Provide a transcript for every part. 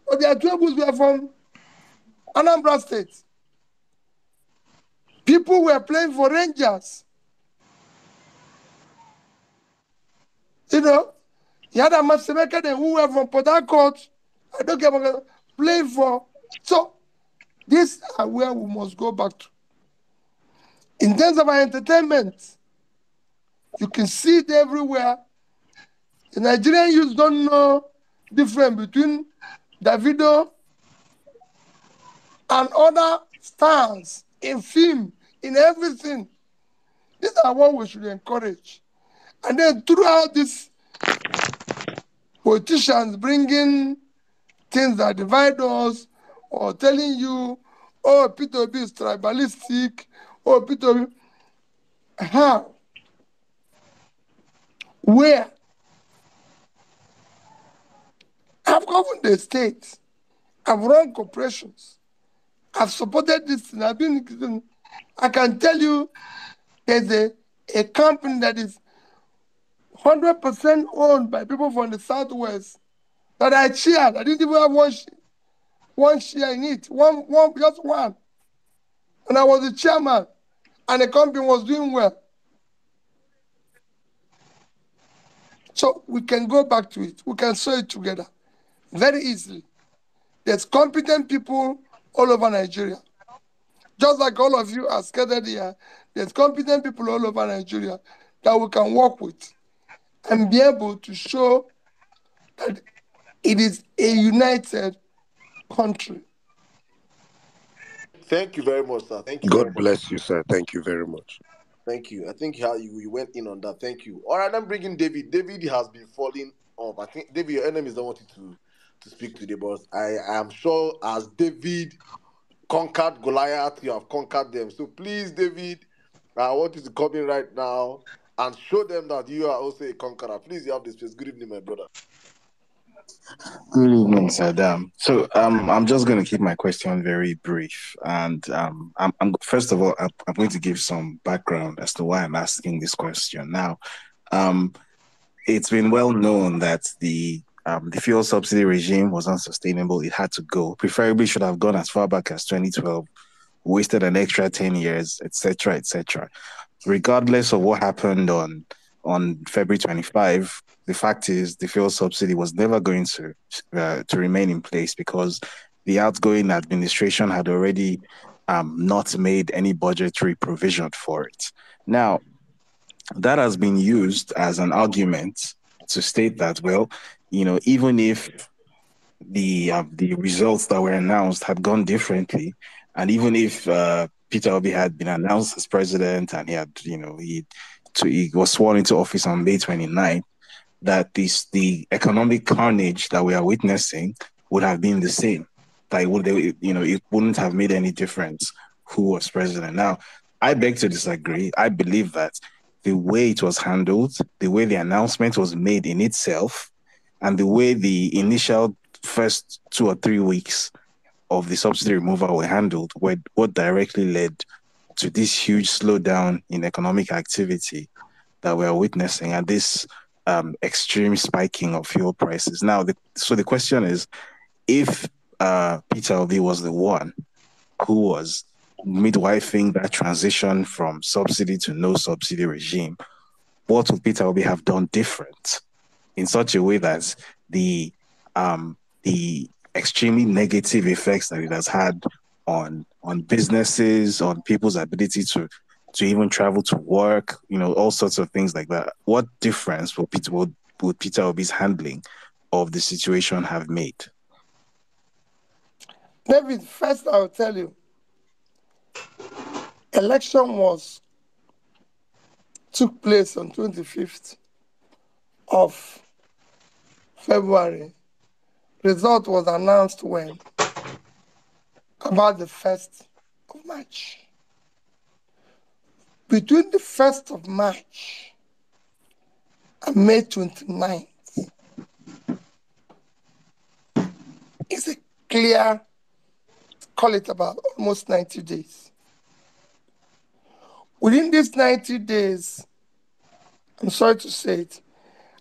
But their tributes were from Anambra State. People were playing for Rangers. You know, you had a Masemeka who were from Port Harcourt. I don't care about playing for. So, these are where we must go back to. In terms of our entertainment, you can see it everywhere. The Nigerian youth don't know difference between Davido and other stars in film, in everything. These are what we should encourage. And then throughout this, politicians bringing things that divide us or telling you, oh, Peter Obi is tribalistic, oh, Peter Obi. How? Where? I've governed the state. I've run corporations. I've supported this thing. I can tell you there's a company that is 100% owned by people from the Southwest that I chaired. I didn't even have one share in it, just one. And I was the chairman, and the company was doing well. So we can go back to it. We can sew it together very easily. There's competent people all over Nigeria. Just like all of you are scattered here, there's competent people all over Nigeria that we can work with and be able to show that it is a united country. Thank you very much, sir. Thank you very God much. bless you, sir. Thank you very much. Thank you. I think how you went in on that. Thank you. All right, I'm bringing David. David has been falling off. I think David, your enemies don't want you to speak today, but I am sure as David conquered Goliath, you have conquered them. So please, David, I want you to come in right now and show them that you are also a conqueror. Please, you have this space. Good evening, my brother. Good evening, Saddam. So, I'm just going to keep my question very brief, and I'm first of all, I'm going to give some background as to why I'm asking this question. Now, um, it's been well known that the fuel subsidy regime was unsustainable. It had to go. Preferably, should have gone as far back as 2012. Wasted an extra 10 years, etc., etc. Regardless of what happened on February 25, the fact is the fuel subsidy was never going to remain in place because the outgoing administration had already not made any budgetary provision for it. Now, that has been used as an argument to state that, well, even if the results that were announced had gone differently, and even if Peter Obi had been announced as president and he had, he was sworn into office on May 29th, that the economic carnage that we are witnessing would have been the same. That it wouldn't have made any difference who was president. Now, I beg to disagree. I believe that the way it was handled, the way the announcement was made in itself, and the way the initial first 2 or 3 weeks of the subsidy removal were handled were what directly led to this huge slowdown in economic activity that we are witnessing and this extreme spiking of fuel prices. Now, so the question is, if Peter Obi was the one who was midwifing that transition from subsidy to no subsidy regime, what would Peter Obi have done different in such a way that the extremely negative effects that it has had on businesses, on people's ability to even travel to work, all sorts of things like that. What difference would Peter Obi's handling of the situation have made? David, first I'll tell you, election took place on 25th of February. Result was announced when? About the 1st of March. Between the 1st of March and May 29th, it's a clear, call it about almost 90 days. Within these 90 days, I'm sorry to say it,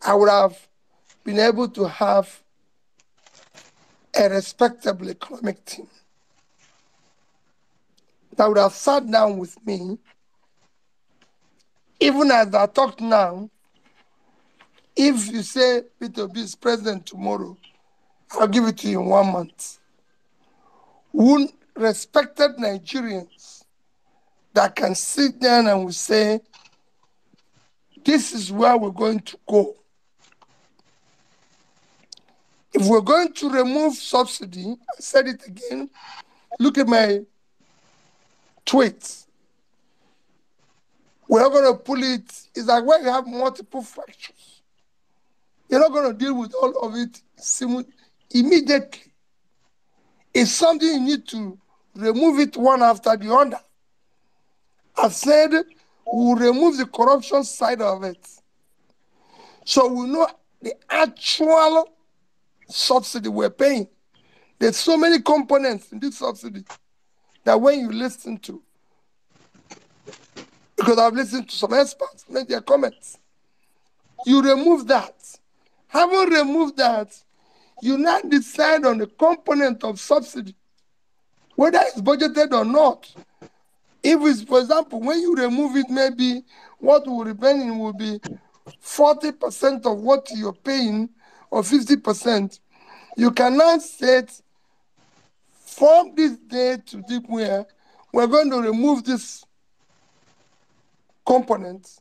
I would have been able to have a respectable economic team that would have sat down with me, even as I talk now. If you say Peter Obi is president tomorrow, I'll give it to you in 1 month. Who respected Nigerians that can sit down and will say, this is where we're going to go. If we're going to remove subsidy, I said it again, look at my tweets. We're not going to pull it. It's like when you have multiple fractures. You're not going to deal with all of it immediately. It's something you need to remove it one after the other. I said we'll remove the corruption side of it. So we know the actual subsidy we're paying. There's so many components in this subsidy that when you listen to, because I've listened to some experts make their comments, you remove that. Having removed that, you now decide on the component of subsidy, whether it's budgeted or not. If it's, for example, when you remove it, maybe what will remain will be 40% of what you're paying or 50%. You can now set from this day to deep where we're going to remove this component.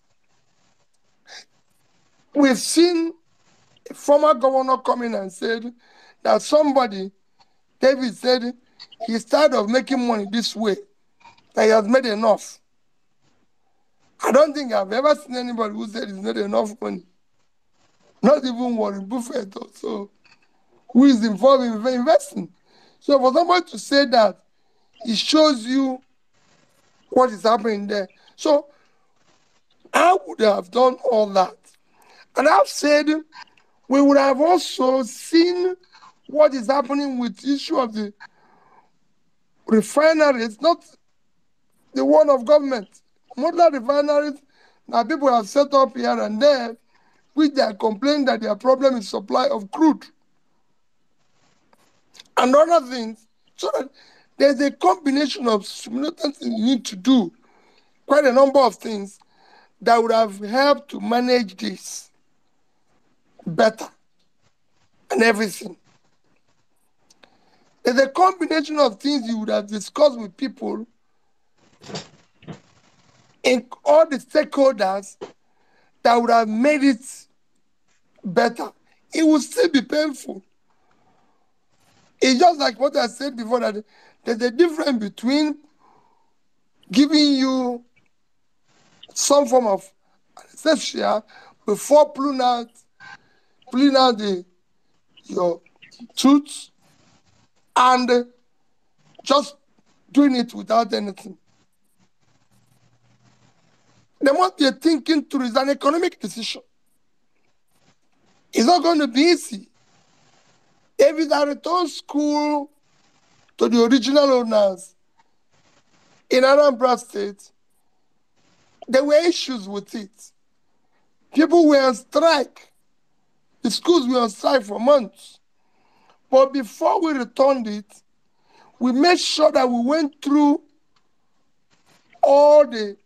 We've seen a former governor come in and said that somebody, David said, he's tired of making money this way, that he has made enough. I don't think I've ever seen anybody who said he's made enough money. Not even Warren Buffett also, who is involved in investing. So for somebody to say that, it shows you what is happening there. So I would have done all that. And I've said we would have also seen what is happening with the issue of the refineries, not the one of government. Modern refineries that people have set up here and there, which they are complaining that their problem is supply of crude and other things. So that there's a combination of simultaneous things you need to do, quite a number of things that would have helped to manage this better and everything. There's a combination of things you would have discussed with people in all the stakeholders that would have made it better. It would still be painful. It's just like what I said before, that there's a difference between giving you some form of anesthesia before pulling out your tooth and just doing it without anything. There must be a thinking through. It's an economic decision. It's not going to be easy. If it's a return school to the original owners in Anambra State, there were issues with it. People were on strike. The schools were on strike for months. But before we returned it, we made sure that we went through all the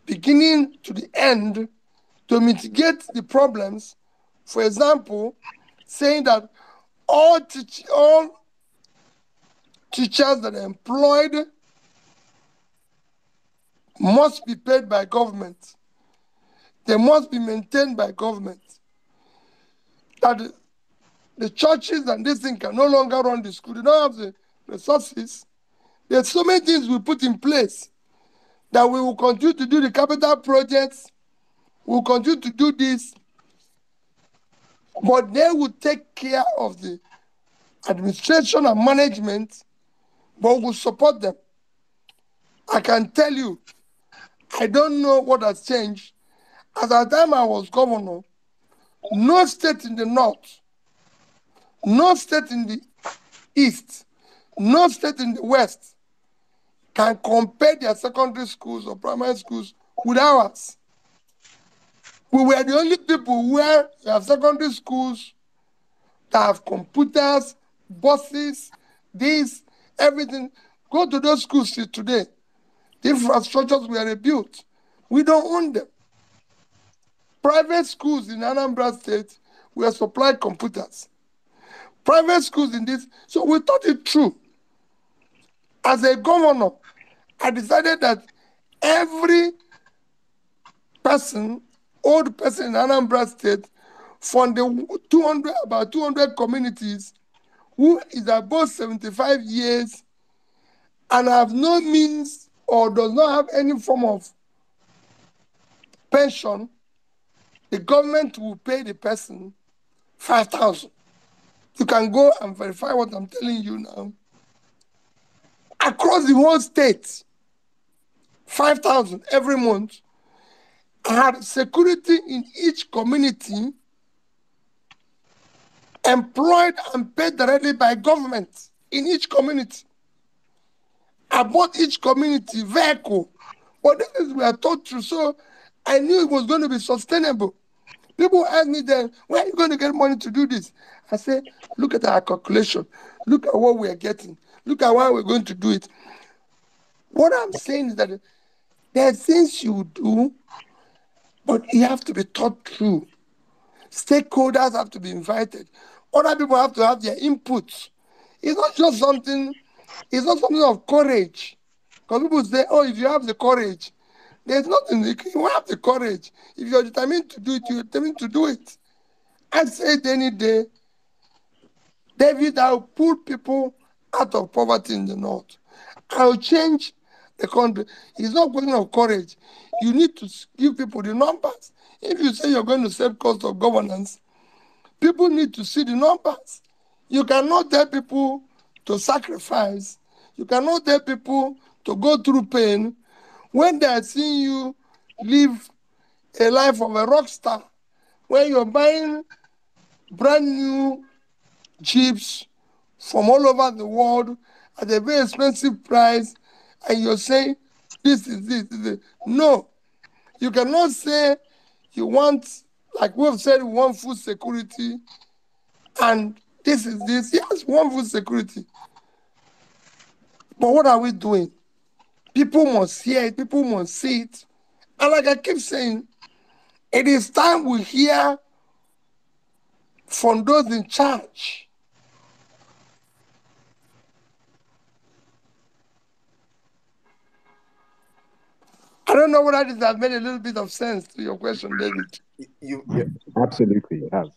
beginning to the end to mitigate the problems. For example, saying that all teachers that are employed must be paid by government. They must be maintained by government. That the churches and this thing can no longer run the school. They don't have the resources. There's so many things we put in place that we will continue to do the capital projects. We will continue to do this. But they will take care of the administration and management, but we will support them. I can tell you, I don't know what has changed. At the time I was governor, no state in the north, no state in the east, no state in the west can compare their secondary schools or primary schools with ours. We were the only people where you have secondary schools that have computers, buses, this, everything. Go to those schools today. The infrastructures were rebuilt. We don't own them. Private schools in Anambra State were supplied computers. Private schools in this. So we thought it through. As a governor, I decided that every person, old person in Anambra State, from the 200, about 200 communities, who is above 75 years and have no means or does not have any form of pension, the government will pay the person 5,000. You can go and verify what I'm telling you now. Across the whole state, 5,000 every month. I had security in each community employed and paid directly by government in each community. I bought each community vehicle. But this is we are taught through, so I knew it was going to be sustainable. People ask me then, where are you going to get money to do this? I say, look at our calculation. Look at what we are getting. Look at why we're going to do it. What I'm saying is that there are things you do, but you have to be taught through. Stakeholders have to be invited. Other people have to have their inputs. It's not just something, it's not something of courage. Because people say, oh, if you have the courage, there's nothing, you have the courage. If you're determined to do it, you're determined to do it. I said any day, David, I'll pull people out of poverty in the north. I'll change the country. It's not a question of courage. You need to give people the numbers. If you say you're going to save cost of governance, people need to see the numbers. You cannot tell people to sacrifice. You cannot tell people to go through pain when they are seeing you live a life of a rock star, when you're buying brand new Jeeps from all over the world at a very expensive price, and you're saying, this is this. This is. No, you cannot say you want, like we've said, we want food security, and this is this. Yes, we want food security. But what are we doing? People must hear it, people must see it. And like I keep saying, it is time we hear from those in charge. I don't know whether this has made a little bit of sense to your question, David. You Absolutely, it has.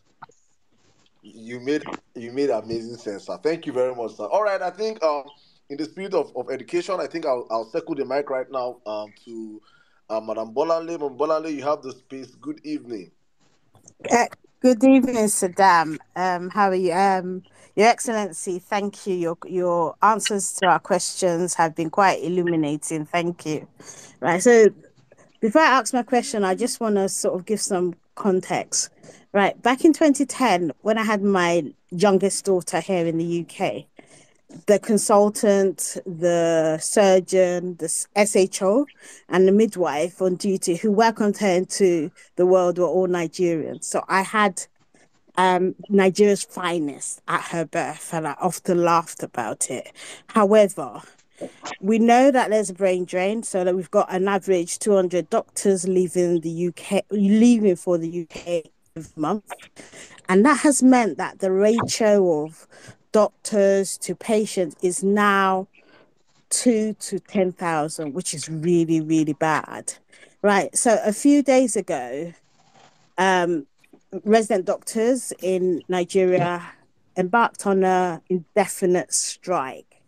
you made you made amazing sense, sir. Thank you very much, sir. All right, I think in the spirit of education, I think I'll circle the mic right now to Madam Bolanle. Madam Bolanle, you have the space. Good evening. Uh, Good evening, Saddam. How are you? Your Excellency, thank you. Your answers to our questions have been quite illuminating. Thank you. Right. So before I ask my question, I just want to sort of give some context. Right. Back in 2010, when I had my youngest daughter here in the UK, the consultant, the surgeon, the SHO, and the midwife on duty who welcomed her into the world were all Nigerians. So I had Nigeria's finest at her birth, and I often laughed about it. However, we know that there's a brain drain, so that we've got an average 200 doctors leaving the UK, leaving for the UK every month. And that has meant that the ratio of doctors to patients is now 2 to 10,000, which is really, really bad. Right. So a few days ago, um, resident doctors in Nigeria embarked on a indefinite strike,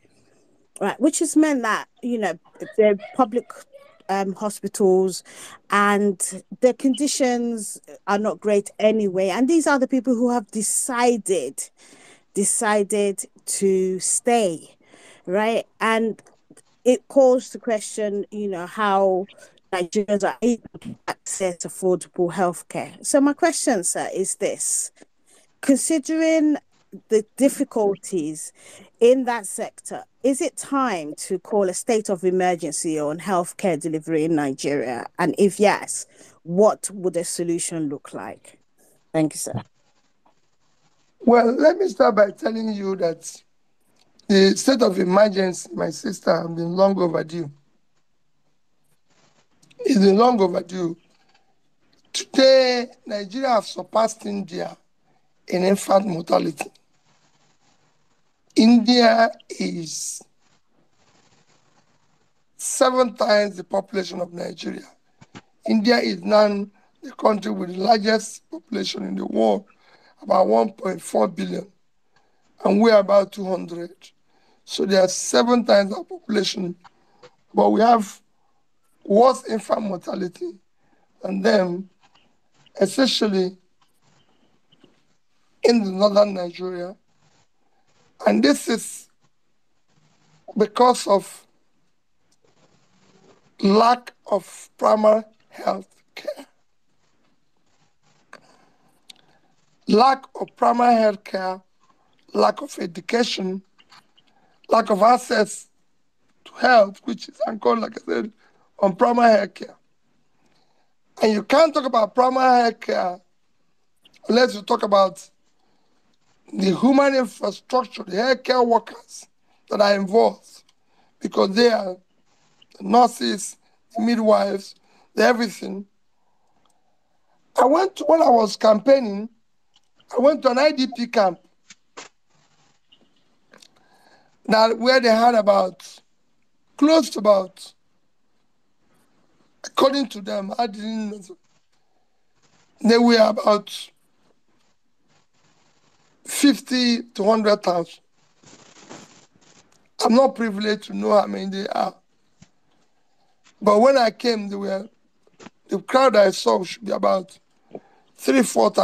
right, which has meant that the public hospitals and the conditions are not great anyway. And these are the people who have decided to stay, right? And it calls to question, how Nigerians are able to access affordable healthcare. So my question, sir, is this: considering the difficulties in that sector, is it time to call a state of emergency on healthcare delivery in Nigeria? And if yes, what would a solution look like? Thank you, sir. Well, let me start by telling you that the state of emergency, my sister, has been long overdue. It's been long overdue. Today, Nigeria has surpassed India in infant mortality. India is 7 times the population of Nigeria. India is now the country with the largest population in the world, about 1.4 billion, and we are about 200. So they are 7 times our population, but we have worse infant mortality than them, especially in the northern Nigeria. And this is because of lack of primary health care. Lack of primary health care, lack of education, lack of access to health, which is anchored, like I said, on primary health care. And you can't talk about primary health care unless you talk about the human infrastructure, the healthcare workers that are involved, because they are the nurses, the midwives, the everything. When I was campaigning, I went to an IDP camp where they had close to about, according to them, I didn't know, they were about 50 to 100,000. I'm not privileged to know how many they are. But when I came, the crowd I saw should be about 3,000, 4,000.